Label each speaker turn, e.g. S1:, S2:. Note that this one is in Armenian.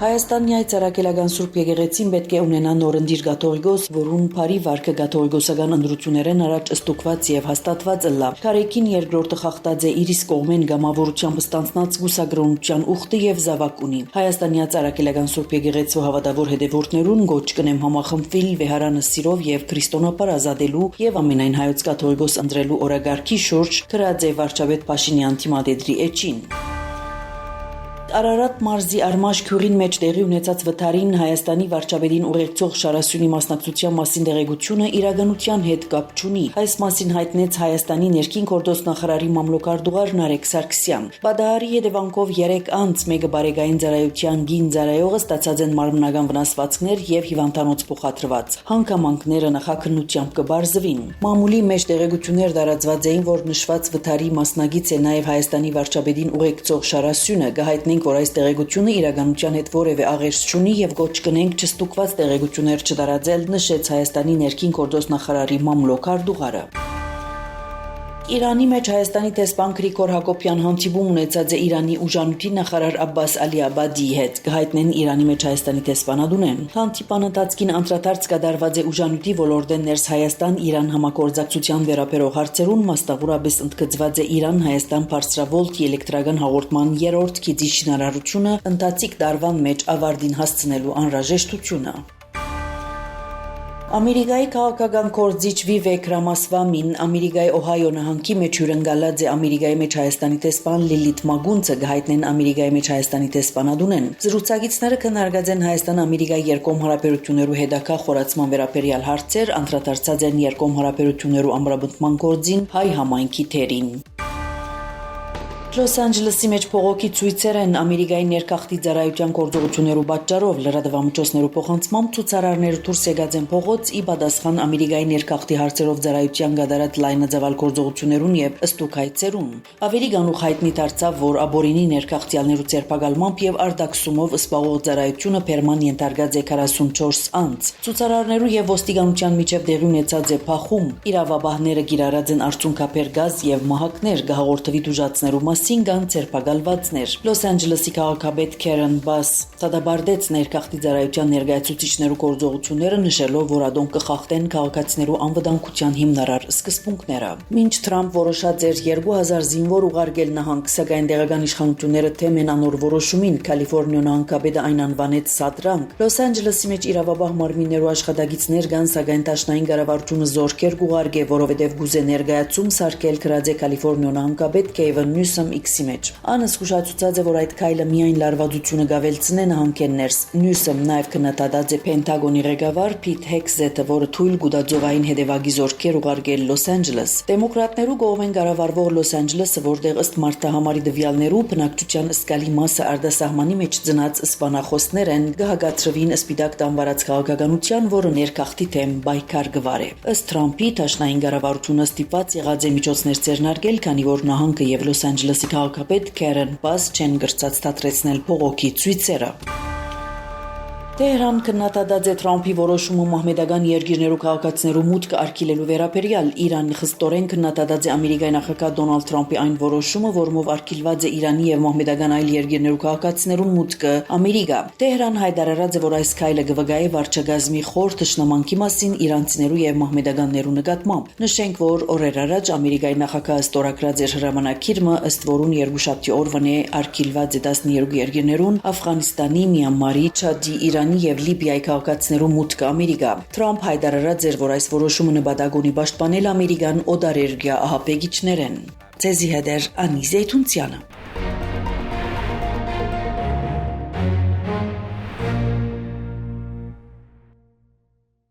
S1: Հայաստանի այցարակելական Սուրբ եկեղեցին պետք է ունենա նորընտիր գաթողիկոս, որում բարի վարքը գաթողիկոսական ընդրություններեն առաջ ստուգված եւ հաստատված ըլլա։ Քարեկին երկրորդը խախտած է իր իսկ կողմեն գամավորությամբ ստանցնած գուսագրոնության ուխտը եւ զավակ ունի։ Հայաստանի այցարակելական Սուրբ եկեղեցու հավատավոր հետևորդներուն գոչ կնեմ համախմբվել վեհարանը սիրով եւ քրիստոնապար ազատելու եւ ամենայն հայոց գաթողիկոս ընտրելու օրագարկի շուրջ գրած է վարչապետ Փաշինյան թիմադեդրի էջին։ Արարատ մարզի Արմաշ քյուրին մեջ տեղի ունեցած վթարին Հայաստանի վարչապետին ուղեկցող Շարասյունի մասնակցության մասին տեղեկությունը իրականության հետ կապ չունի։ Այս մասին հայտնեց Հայաստանի ներքին գործոստ նախարարի մամլոքարտուղար Նարեկ Սարգսյան։ Բադահարի հետևանքով 3 անձ մեկը բարեկային ծառայության գին ծառայողը ստացած են մարմնական վնասվածքներ եւ հիվանդանոց փոխադրված։ Հանգամանքները նախաքննությամբ կբարձվին։ Մամուլի մեջ տեղեկություններ տարածված էին, որ նշված վթարի մասնագից է նաեւ Հայաստանի վարչապետին ուղեկցող Շարասյունը, կհայտնենք, որ այս տեղեկությունը իրականության հետ որևէ աղերս չունի եւ գոչ կնենք չստուգված տեղեկություններ չտարածել, նշեց Հայաստանի ներքին գործոստ նախարարի մամլոքարտուղարը։ Իրանի մեջ Հայաստանի տեսփան Գրիգոր Հակոբյան հանդիպում ունեցած է Իրանի ուժանույթի նախարար Աբբաս Ալիաբադի հետ, կհայտնեն Իրանի մեջ Հայաստանի տեսփանադունեն։ Հանդիպան ընթացքին անդրադարձ կատարված է ուժանույթի ոլորտեն ներս Հայաստան-Իրան համագործակցության վերաբերող հարցերուն, մասնավորապես ընդգծված է Իրան-Հայաստան բարձրավոլտ էլեկտրական հաղորդման 3-րդ գիծի շինարարությունը ընթացիկ տարվան մեջ ավարտին հասցնելու անհրաժեշտությունը։ Ամերիկայի քաղաքական գործիչ Վիվեք Ռամասվամին Ամերիկայի Օհայո նահանգի մեջ հյուրընկալած է Ամերիկայի մեջ Հայաստանի տեսփան Լիլիթ Մագունցը կհայտնեն Ամերիկայի մեջ Հայաստանի տեսփանադունեն։ Զրուցակիցները քննարկած են Հայաստան-Ամերիկայի երկկողմ հարաբերություններու հետագա խորացման վերաբերյալ հարցեր, անդրադարձած են երկկողմ հարաբերություններու ամրապնդման գործին հայ համայնքի թերին։ Լոս Անջելեսի մեջ փողոքի ցույցեր են Ամերիկայի ներքախտի ծառայության գործողություններու պատճառով լրատվամիջոցներու փոխանցմամբ ցուցարարները դուրս եկած են փողոց ի պատասխան Ամերիկայի ներքախտի հարցերով ծառայության գդարած լայնածավալ գործողություններուն եւ ըստուկ հայցերուն։ Ավելի գանուխ հայտնի դարձավ, որ աբորինի ներքախտյալներու ցերպակալմամբ եւ արտաքսումով սպաղող ծառայությունը Պերման ենթարկած է 44 անց։ Ցուցարարներու եւ ոստիկանության միջև տեղի ունեցած է փախում։ Իրավաբանները գիրառած են արցունքաբեր գազ եւ մահակներ գահորդվի դուժացներու Սինգան ցերպակալվածներ։ Լոս Անջելեսի քաղաքապետ Քերեն Բաս դադարեց ներքախտի ծառայության ներկայացուցիչներու գործողությունները, նշելով, որ ադոն կխախտեն քաղաքացիներու անվտանգության հիմնարար սկզբունքները։ Մինչ Թրամփ որոշած էր 2000 զինվոր ուղարկել նահանգ, սակայն տեղական իշխանությունները թեմ են անոր որոշումին, Կալիֆոռնիա նահանգապետը այն անվանեց սադրանք։ Լոս Անջելեսի մեջ իրավաբան մարմիններու աշխատագիցներ կան, սակայն դաշնային կառավարությունը զորքեր կուղարկե, որովհետև գուզե ներկայացում սարքել գրած է Կալիֆոռնիա նահանգապետ Քեյվեն Նյուսոմ X-ի մեջ։ Անս զգուշացուցած է, որ այդ քայլը միայն լարվածությունը գավելցնե նահանգեն ներս։ Նյուսոմ նաև քննադատած է Պենտագոնի ղեկավար Փիթ Հեքսեթը, որը թույլ գուտաձողային հետևակի զորքեր ուղարկել Լոս Անջելես։ Դեմոկրատներու կողմեն կառավարվող Լոս Անջելեսը, որտեղ ըստ մարտահամարի տվյալներու բնակչության ըսկալի մասը արտասահմանի մեջ ծնած իսպանախոսներ են, կհագացրվին սպիտակ տանվարած քաղաքականության, որը ներքախտի թեմ պայքար կվարե։ Ըստ Թրամփի, դաշնային կառավարությունը ստիպված եղած է միջոցներ ձեռնարկել, քանի որ նահանգը եւ Լոս Անջելեսի քաղաքապետ Քերեն Բաս չեն գրծած դադրեցնել փողոքի ցույցերը։ Տեհրան քննադատած է Թրամփի որոշումը մահմեդական երկիրներու քաղաքացիներու մուտքը արգելելու վերաբերյալ։ Իրանը խստորեն քննադատած է Ամերիկայի նախագահ Դոնալդ Թրամփի այն որոշումը, որով արգելված է Իրանի եւ մահմեդական այլ երկիրներու քաղաքացիներու մուտքը Ամերիկա։ Տեհրան հայտարարած է, որ այս քայլը կվկայի վարչագազմի խոր թշնամանքի մասին իրանցիներու եւ մահմեդականներու նկատմամբ։ Նշենք, որ օրեր առաջ Ամերիկայի նախագահը ստորագրած էր հրամանակիրը, ըստ որուն երկուշաբթի օրվան է արգելված է 12 երկիրներուն Աֆղանստանի, Մյանմարի, Չադի, Իրանի եւ Լիբիայի քաղաքացիներու մուտքը Ամերիկա։ Թրամփ հայտարարած էր, որ այս որոշումը նպատակ ունի պաշտպանել Ամերիկան օտարերկրյա ահաբեկիչներեն։ Ցեզի հետ Անի Զեյթունցյանը։